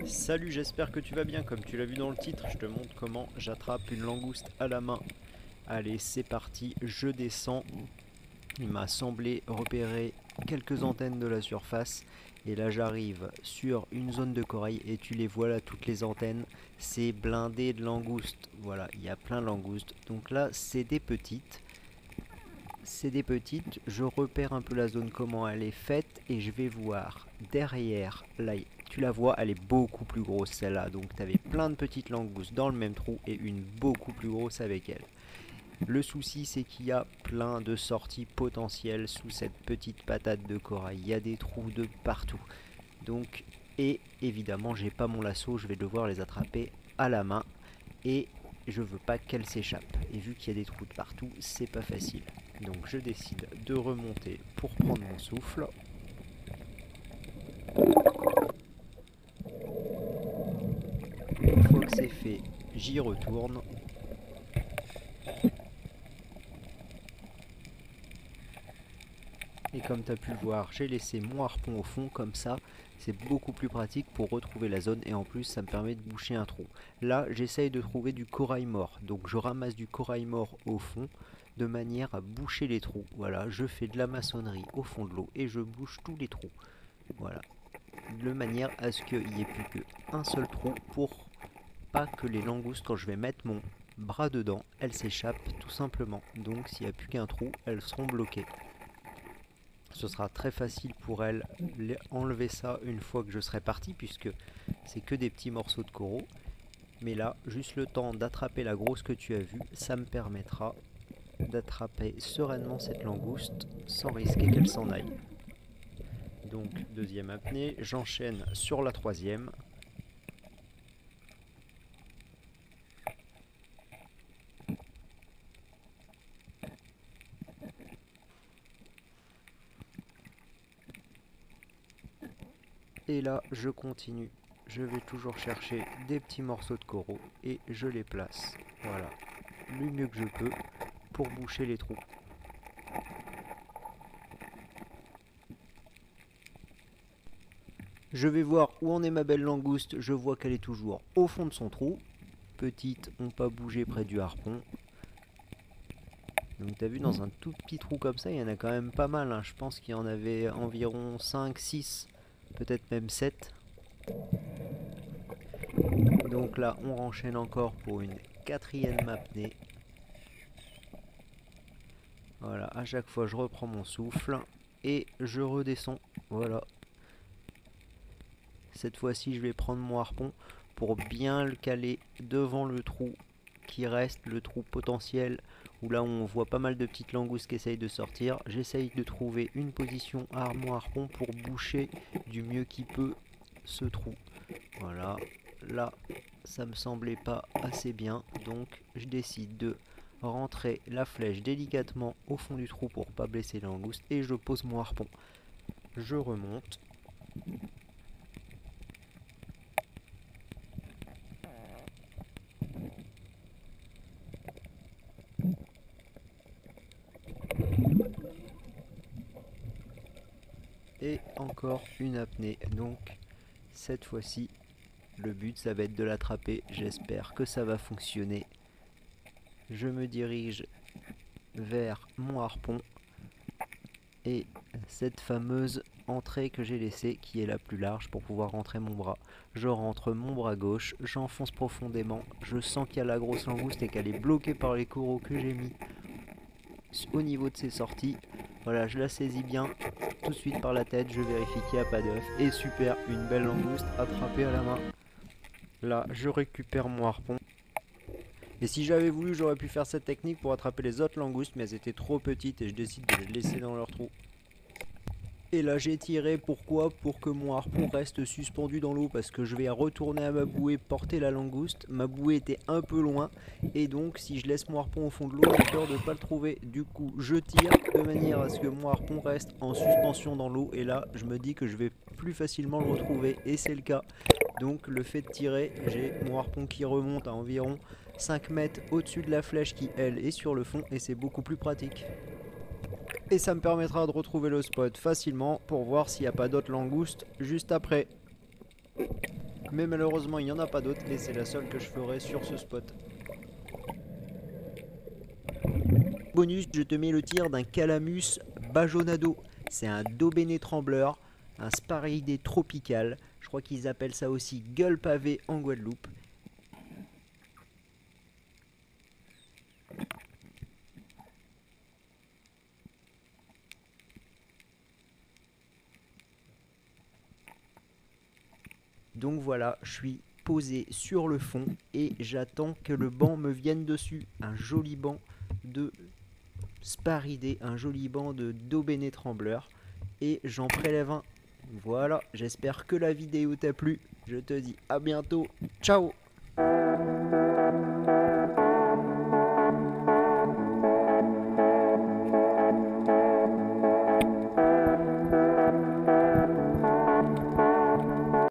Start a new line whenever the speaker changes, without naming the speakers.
Salut, j'espère que tu vas bien. Comme tu l'as vu dans le titre, je te montre comment j'attrape une langouste à la main. Allez, c'est parti, je descends. Il m'a semblé repérer quelques antennes de la surface. Et là, j'arrive sur une zone de corail et tu les vois là, toutes les antennes. C'est blindé de langoustes. Voilà, il y a plein de langoustes. Donc là, c'est des petites. Je repère un peu la zone, comment elle est faite, et je vais voir derrière, là, tu la vois, elle est beaucoup plus grosse celle-là, donc tu avais plein de petites langoustes dans le même trou, et une beaucoup plus grosse avec elle. Le souci, c'est qu'il y a plein de sorties potentielles sous cette petite patate de corail, il y a des trous de partout, donc, et évidemment, j'ai pas mon lasso, je vais devoir les attraper à la main, et je veux pas qu'elle s'échappe. Et vu qu'il y a des trous de partout, c'est pas facile. Donc je décide de remonter pour prendre mon souffle. Une fois que c'est fait, j'y retourne. Et comme tu as pu le voir, j'ai laissé mon harpon au fond, comme ça c'est beaucoup plus pratique pour retrouver la zone et en plus ça me permet de boucher un trou. Là j'essaye de trouver du corail mort, donc je ramasse du corail mort au fond de manière à boucher les trous. Voilà, je fais de la maçonnerie au fond de l'eau et je bouche tous les trous. Voilà, de manière à ce qu'il n'y ait plus qu'un seul trou pour pas que les langoustes, quand je vais mettre mon bras dedans, elles s'échappent tout simplement. Donc s'il n'y a plus qu'un trou, elles seront bloquées. Ce sera très facile pour elles enlever ça une fois que je serai parti, puisque c'est que des petits morceaux de coraux. Mais là, juste le temps d'attraper la grosse que tu as vue, ça me permettra d'attraper sereinement cette langouste sans risquer qu'elle s'en aille. Donc deuxième apnée, j'enchaîne sur la troisième. Et là, je continue. Je vais toujours chercher des petits morceaux de coraux et je les place. Voilà, le mieux que je peux pour boucher les trous. Je vais voir où en est ma belle langouste. Je vois qu'elle est toujours au fond de son trou. Petites ont pas bougé près du harpon. Donc t'as vu, dans un tout petit trou comme ça, il y en a quand même pas mal, hein. Je pense qu'il y en avait environ 5, 6, peut-être même 7. Donc là, on enchaîne encore pour une quatrième apnée. Voilà, à chaque fois, je reprends mon souffle et je redescends. Voilà. Cette fois-ci, je vais prendre mon harpon pour bien le caler devant le trou qui reste, le trou potentiel, où là on voit pas mal de petites langoustes qui essayent de sortir. J'essaye de trouver une position à mon harpon pour boucher du mieux qu'il peut ce trou. Voilà, là ça me semblait pas assez bien, donc je décide de rentrer la flèche délicatement au fond du trou pour pas blesser les langoustes et je pose mon harpon. Je remonte. Et encore une apnée, donc cette fois-ci le but ça va être de l'attraper, j'espère que ça va fonctionner. Je me dirige vers mon harpon et cette fameuse entrée que j'ai laissée qui est la plus large pour pouvoir rentrer mon bras. Je rentre mon bras gauche, j'enfonce profondément, je sens qu'il y a la grosse langouste et qu'elle est bloquée par les coraux que j'ai mis au niveau de ses sorties. Voilà, je la saisis bien tout de suite par la tête, je vérifie qu'il n'y a pas d'œuf et super, une belle langouste attrapée à la main. Là, je récupère mon harpon. Et si j'avais voulu, j'aurais pu faire cette technique pour attraper les autres langoustes, mais elles étaient trop petites et je décide de les laisser dans leur trou. Et là j'ai tiré, pourquoi? Pour que mon harpon reste suspendu dans l'eau, parce que je vais retourner à ma bouée porter la langouste. Ma bouée était un peu loin, et donc si je laisse mon harpon au fond de l'eau, j'ai peur de ne pas le trouver. Du coup je tire de manière à ce que mon harpon reste en suspension dans l'eau, et là je me dis que je vais plus facilement le retrouver, et c'est le cas. Donc le fait de tirer, j'ai mon harpon qui remonte à environ 5 mètres au-dessus de la flèche qui elle est sur le fond, et c'est beaucoup plus pratique. Et ça me permettra de retrouver le spot facilement pour voir s'il n'y a pas d'autres langoustes juste après. Mais malheureusement il n'y en a pas d'autres et c'est la seule que je ferai sur ce spot. Bonus, je te mets le tir d'un Calamus bajonado. C'est un Daubéné trembleur, un Sparidé tropical. Je crois qu'ils appellent ça aussi gueule pavée en Guadeloupe. Donc voilà, je suis posé sur le fond et j'attends que le banc me vienne dessus. Un joli banc de Sparidé, un joli banc de Daubéné trembleur. Et j'en prélève un. Voilà, j'espère que la vidéo t'a plu. Je te dis à bientôt. Ciao!